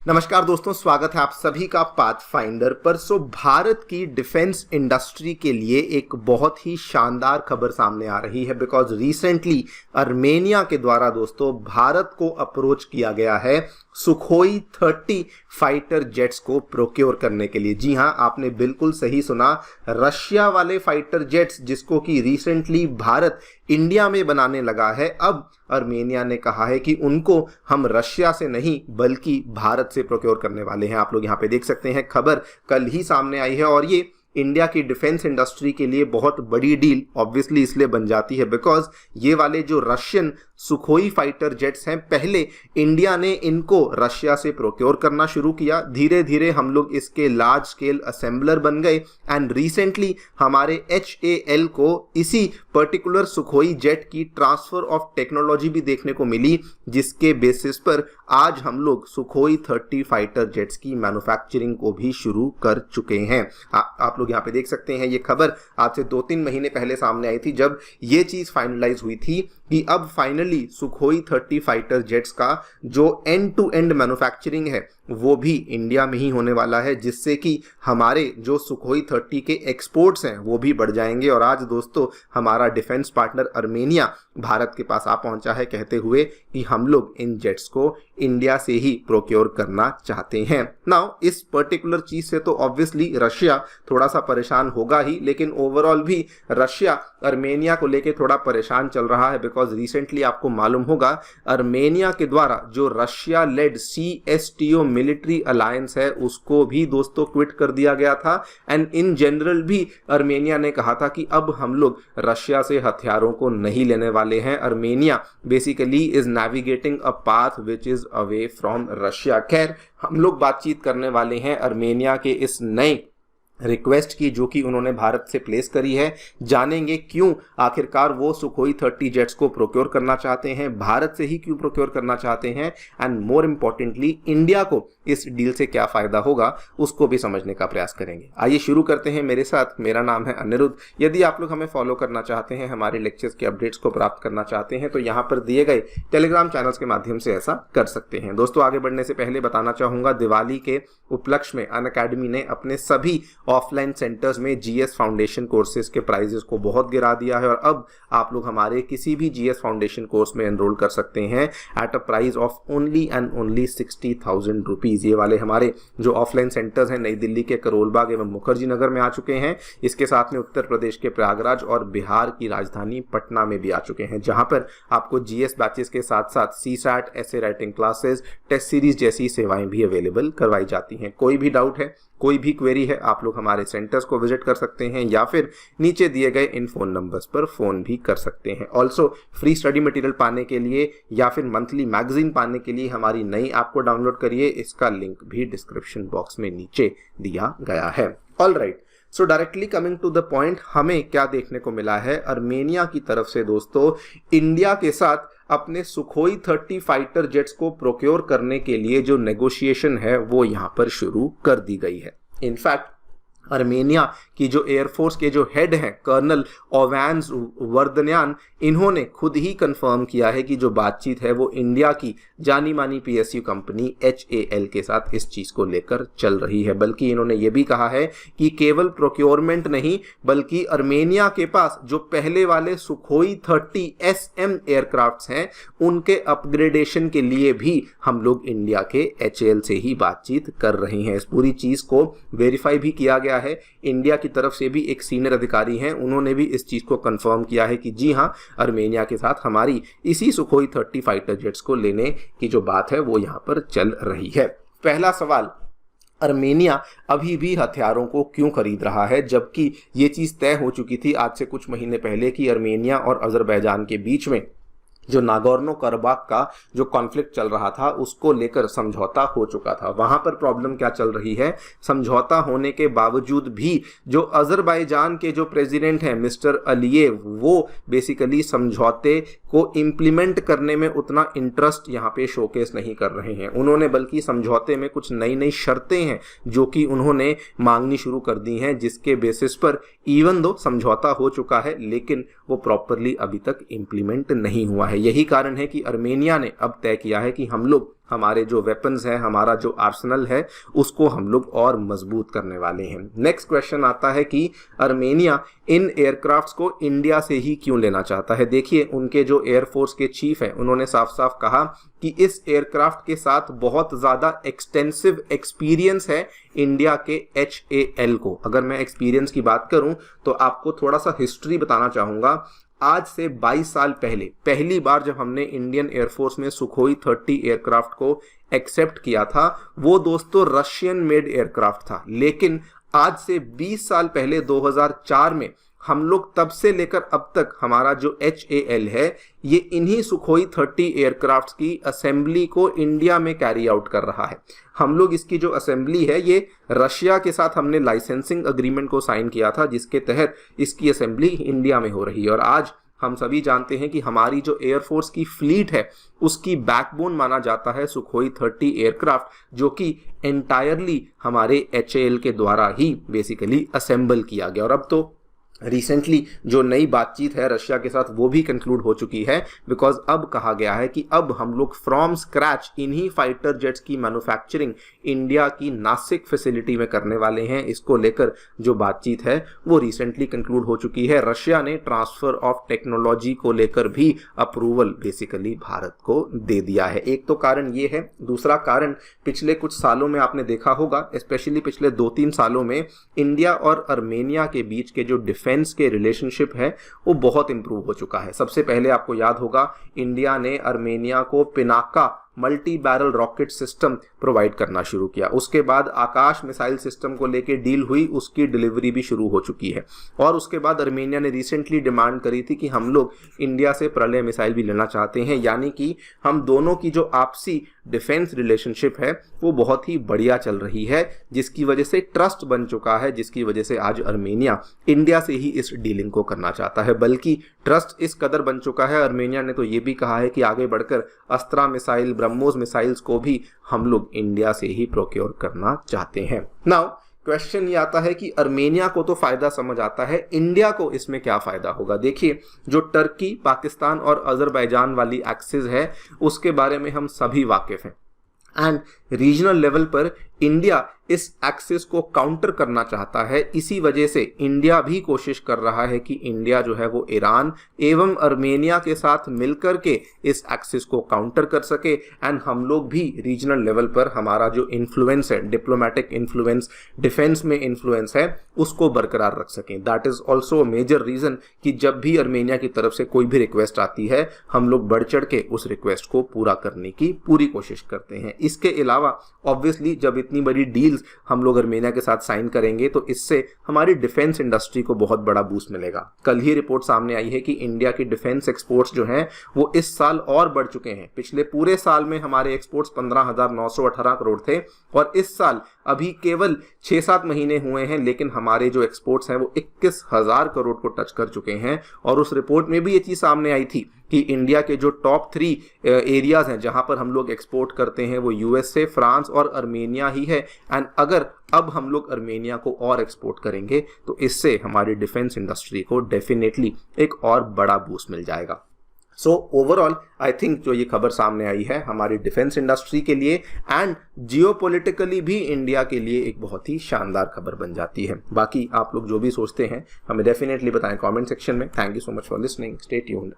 नमस्कार दोस्तों, स्वागत है आप सभी का पाथफाइंडर पर। भारत की डिफेंस इंडस्ट्री के लिए एक बहुत ही शानदार खबर सामने आ रही है बिकॉज रिसेंटली अर्मेनिया के द्वारा दोस्तों भारत को अप्रोच किया गया है सुखोई 30 फाइटर जेट्स को प्रोक्योर करने के लिए। जी हां, आपने बिल्कुल सही सुना, रशिया वाले फाइटर जेट्स जिसको कि रिसेंटली भारत इंडिया में बनाने लगा है। अब अर्मेनिया ने कहा है कि उनको हम रशिया से नहीं बल्कि भारत से प्रोक्योर करने वाले हैं। आप लोग यहाँ पे देख सकते हैं, खबर कल ही सामने आई है और ये इंडिया की डिफेंस इंडस्ट्री के लिए बहुत बड़ी डील ऑब्वियसली इसलिए बन जाती है बिकॉज ये वाले जो रशियन सुखोई फाइटर जेट्स हैं, पहले इंडिया ने इनको रशिया से प्रोक्योर करना शुरू किया, धीरे धीरे हम लोग इसके लार्ज स्केल असेंबलर बन गए एंड रिसेंटली हमारे HAL को इसी पर्टिकुलर सुखोई जेट की ट्रांसफर ऑफ टेक्नोलॉजी भी देखने को मिली, जिसके बेसिस पर आज हम लोग सुखोई 30 फाइटर जेट्स की मैन्युफैक्चरिंग को भी शुरू कर चुके हैं। आप लोग यहाँ पे देख सकते हैं, ये खबर आज से 2-3 महीने पहले सामने आई थी जब ये चीज फाइनलाइज हुई थी कि अब फाइनली सुखोई 30 फाइटर जेट्स का जो एंड टू एंड मैन्युफैक्चरिंग है वो भी इंडिया में ही होने वाला है, जिससे कि हमारे जो सुखोई 30 के एक्सपोर्ट्स हैं वो भी बढ़ जाएंगे। और आज दोस्तों हमारा डिफेंस पार्टनर अर्मेनिया भारत के पास आ पहुंचा है कहते हुए कि हम लोग इन जेट्स को इंडिया से ही प्रोक्योर करना चाहते हैं। नाउ इस पर्टिकुलर चीज से तो ऑब्वियसली रशिया थोड़ा सा परेशान होगा ही, लेकिन ओवरऑल भी रशिया अर्मेनिया को लेके थोड़ा परेशान चल रहा है बिकॉज रिसेंटली आपको मालूम होगा अर्मेनिया के द्वारा जो Russia led CSTO military alliance है उसको भी दोस्तों क्विट कर दिया गया था एंड इन जनरल भी अर्मेनिया ने कहा था कि अब हम लोग रशिया से हथियारों को नहीं लेने वाले हैं। Armenia basically is navigating a path which is away from Russia. खैर, हम लोग बातचीत करने वाले हैं अर्मेनिया के इस नए रिक्वेस्ट की जो कि उन्होंने भारत से प्लेस करी है, जानेंगे क्यों आखिरकार वो सुखोई 30 जेट्स को प्रोक्योर करना चाहते हैं, भारत से ही क्यों प्रोक्योर करना चाहते हैं एंड मोर इंपॉर्टेंटली इंडिया को इस डील से क्या फायदा होगा उसको भी समझने का प्रयास करेंगे। आइए शुरू करते हैं मेरे साथ। मेरा नाम है अनिरुद्ध। यदि आप लोग हमें फॉलो करना चाहते हैं, हमारे लेक्चर्स के अपडेट्स को प्राप्त करना चाहते हैं तो यहाँ पर दिए गए टेलीग्राम चैनल्स के माध्यम से ऐसा कर सकते हैं। दोस्तों आगे बढ़ने से पहले बताना चाहूंगा, दिवाली के उपलक्ष्य में अनअकैडमी ने अपने सभी ऑफलाइन सेंटर्स में GS फाउंडेशन कोर्सेज के प्राइजेस को बहुत गिरा दिया है और अब आप लोग हमारे किसी भी GS फाउंडेशन कोर्स में एनरोल कर सकते हैं at a price of only and only 60,000 rupees. ये वाले हमारे जो ऑफलाइन सेंटर्स हैं नई दिल्ली के करोलबाग एवं मुखर्जी नगर में आ चुके हैं, इसके साथ में उत्तर प्रदेश के प्रयागराज और बिहार की राजधानी पटना में भी आ चुके हैं, जहां पर आपको GS बैचेस के साथ साथ CSAT, ऐसे राइटिंग क्लासेस, टेस्ट सीरीज जैसी सेवाएं भी अवेलेबल करवाई जाती हैं। कोई भी डाउट है, कोई भी क्वेरी है, आप लोग हमारे सेंटर्स को विजिट कर सकते हैं या फिर नीचे दिए गए इन फोन नंबर्स पर फोन भी कर सकते हैं। ऑल्सो फ्री स्टडी मटेरियल पाने के लिए या फिर मंथली मैगजीन पाने के लिए हमारी नई ऐप को डाउनलोड करिए, इसका लिंक भी डिस्क्रिप्शन बॉक्स में नीचे दिया गया है। Alright, so directly coming to the point, हमें क्या देखने को मिला है अर्मेनिया की तरफ से दोस्तों इंडिया के साथ अपने सुखोई 30 फाइटर जेट्स को प्रोक्योर करने के लिए जो नेगोशिएशन है वो यहां पर शुरू कर दी गई है। इनफैक्ट अर्मेनिया की जो एयरफोर्स के जो हेड हैं कर्नल ओवान्स वर्दन्यान, इन्होंने खुद ही कंफर्म किया है कि जो बातचीत है वो इंडिया की जानी मानी PSU कंपनी HAL के साथ इस चीज को लेकर चल रही है। बल्कि इन्होंने ये भी कहा है कि केवल प्रोक्योरमेंट नहीं बल्कि अर्मेनिया के पास जो पहले वाले सुखोई 30 SM एयरक्राफ्ट्स हैं उनके अपग्रेडेशन के लिए भी हम लोग इंडिया के HAL से ही बातचीत कर रहे हैं। इस पूरी चीज को वेरीफाई भी किया गया है। इंडिया की तरफ से भी एक सीनियर अधिकारी हैं, उन्होंने भी इस चीज को कंफर्म किया है कि जी हां, अर्मेनिया के साथ हमारी इसी सुखोई 30 फाइटर जेट्स को लेने की जो बात है वो यहां पर चल रही है। पहला सवाल, अर्मेनिया अभी भी हथियारों को क्यों खरीद रहा है जबकि ये चीज तय हो चुकी थी आज से कुछ महीने पहले कि अर्मेनिया और अजरबैजान के बीच में जो नागोर्नो कराबाख का जो कॉन्फ्लिक्ट चल रहा था उसको लेकर समझौता हो चुका था। वहां पर प्रॉब्लम क्या चल रही है, समझौता होने के बावजूद भी जो अजरबैजान के जो प्रेसिडेंट हैं मिस्टर अलियेव, वो बेसिकली समझौते को इम्प्लीमेंट करने में उतना इंटरेस्ट यहाँ पे शोकेस नहीं कर रहे हैं। उन्होंने बल्कि समझौते में कुछ नई नई शर्तें हैं जो कि उन्होंने मांगनी शुरू कर दी हैं, जिसके बेसिस पर इवन दो समझौता हो चुका है लेकिन वो प्रॉपरली अभी तक इम्प्लीमेंट नहीं हुआ है। यही कारण है कि अर्मेनिया ने अब तय किया है कि हम लोग हमारे जो वेपन्स हैं, हमारा जो आर्सेनल है, उसको हम लोग और मजबूत करने वाले हैं। नेक्स्ट क्वेश्चन आता है कि आर्मेनिया इन एयरक्राफ्ट्स को इंडिया से ही क्यों लेना चाहता है। देखिए, उनके जो एयरफोर्स के चीफ हैं, उन्होंने साफ साफ कहा कि इस एयरक्राफ्ट के साथ बहुत ज़्यादा एक्सटेंसिव एक्सपीरियंस है इंडिया के HAL को। अगर मैं एक्सपीरियंस की बात करूं तो आपको थोड़ा सा हिस्ट्री बताना चाहूँगा। आज से 22 साल पहले पहली बार जब हमने इंडियन एयरफोर्स में सुखोई 30 एयरक्राफ्ट को एक्सेप्ट किया था, वो दोस्तों रशियन मेड एयरक्राफ्ट था। लेकिन आज से 20 साल पहले 2004 में हम लोग तब से लेकर अब तक हमारा जो HAL है, ये इन्हीं सुखोई 30 एयरक्राफ्ट्स की असेंबली को इंडिया में कैरी आउट कर रहा है। हम लोग इसकी जो असेंबली है, ये रशिया के साथ हमने लाइसेंसिंग अग्रीमेंट को साइन किया था, जिसके तहत इसकी असेंबली इंडिया में हो रही है। और आज हम सभी जानते हैं कि हमारी जो एयरफोर्स की फ्लीट है, उसकी बैकबोन माना जाता है सुखोई 30 एयरक्राफ्ट, जो कि एंटायरली हमारे HAL के द्वारा ही बेसिकली असेंबल किया गया। और अब तो रिसेंटली जो नई बातचीत है रशिया के साथ, वो भी कंक्लूड हो चुकी है, बिकॉज अब कहा गया है कि अब हम लोग फ्रॉम स्क्रैच इन्हीं फाइटर जेट्स की मैन्युफैक्चरिंग इंडिया की नासिक फैसिलिटी में करने वाले हैं। इसको लेकर जो बातचीत है वो रिसेंटली कंक्लूड हो चुकी है। रशिया ने ट्रांसफर ऑफ टेक्नोलॉजी को लेकर भी अप्रूवल बेसिकली भारत को दे दिया है। एक तो कारण ये है, दूसरा कारण पिछले कुछ सालों में आपने देखा होगा, स्पेशली पिछले 2-3 सालों में इंडिया और आर्मेनिया के बीच के जो डिफेंस के रिलेशनशिप है वो बहुत इंप्रूव हो चुका है। सबसे पहले आपको याद होगा, इंडिया ने आर्मेनिया को Pinaka multi barrel rocket system provide करना शुरू किया। उसके बाद आकाश मिसाइल सिस्टम को लेकर डील हुई, उसकी डिलीवरी भी शुरू हो चुकी है। और उसके बाद आर्मेनिया ने रिसेंटली डिमांड करी थी कि हम लोग इंडिया से प्रलय मिसाइल भी लेना चाहते हैं। यानी कि हम दोनों की जो आपसी डिफेंस रिलेशनशिप है वो बहुत ही बढ़िया चल रही है, जिसकी वजह से ट्रस्ट बन चुका है, जिसकी वजह से आज आर्मेनिया इंडिया से ही इस डीलिंग को करना चाहता है। बल्कि ट्रस्ट इस कदर बन चुका है, आर्मेनिया ने तो ये भी कहा है कि आगे बढ़कर अस्त्रा मिसाइल, ब्रह्मोस मिसाइल्स को भी हम लोग इंडिया से ही प्रोक्योर करना चाहते हैं। नाउ क्वेश्चन ये आता है कि आर्मेनिया को तो फायदा समझ आता है, इंडिया को इसमें क्या फायदा होगा। देखिए, जो टर्की, पाकिस्तान और अजरबैजान वाली एक्सिस है, उसके बारे में हम सभी वाकिफ हैं। एंड रीजनल लेवल पर इंडिया इस एक्सिस को काउंटर करना चाहता है। इसी वजह से इंडिया भी कोशिश कर रहा है कि इंडिया जो है वो ईरान एवं आर्मेनिया के साथ मिलकर के इस एक्सिस को काउंटर कर सके। एंड हम लोग भी रीजनल लेवल पर हमारा जो इन्फ्लुएंस है, डिप्लोमेटिक इन्फ्लुएंस, डिफेंस में इन्फ्लुएंस है, उसको बरकरार रख सकें। That is also major reason कि जब भी आर्मेनिया की तरफ से कोई भी रिक्वेस्ट आती है, हम लोग बढ़ चढ़ के उस रिक्वेस्ट को पूरा करने की पूरी कोशिश करते हैं। इसके अलावा ऑब्वियसली जब इतनी बड़ी डील्स हम लोग आर्मेनिया के साथ साइन करेंगे तो इससे हमारी डिफेंस इंडस्ट्री को बहुत बड़ा बूस्ट मिलेगा। कल ही रिपोर्ट सामने आई है कि इंडिया की डिफेंस एक्सपोर्ट्स जो हैं वो इस साल और बढ़ चुके हैं। पिछले पूरे साल में हमारे एक्सपोर्ट्स 15,918 करोड़ थे और इस साल अभी केवल 6-7 महीने हुए हैं, लेकिन हमारे जो एक्सपोर्ट्स हैं वो 21,000 करोड़ को टच कर चुके हैं। और उस रिपोर्ट में भी ये चीज सामने आई थी कि इंडिया के जो टॉप 3 एरियाज हैं जहां पर हम लोग एक्सपोर्ट करते हैं वो USA, फ्रांस और आर्मेनिया ही है। एंड अगर अब हम लोग आर्मेनिया को और एक्सपोर्ट करेंगे तो इससे हमारी डिफेंस इंडस्ट्री को डेफिनेटली एक और बड़ा बूस्ट मिल जाएगा। सो ओवरऑल आई थिंक जो ये खबर सामने आई है हमारी डिफेंस इंडस्ट्री के लिए एंड जियोपॉलिटिकली भी इंडिया के लिए एक बहुत ही शानदार खबर बन जाती है। बाकी आप लोग जो भी सोचते हैं हमें डेफिनेटली बताएं कमेंट सेक्शन में। Thank you so much for listening, stay tuned.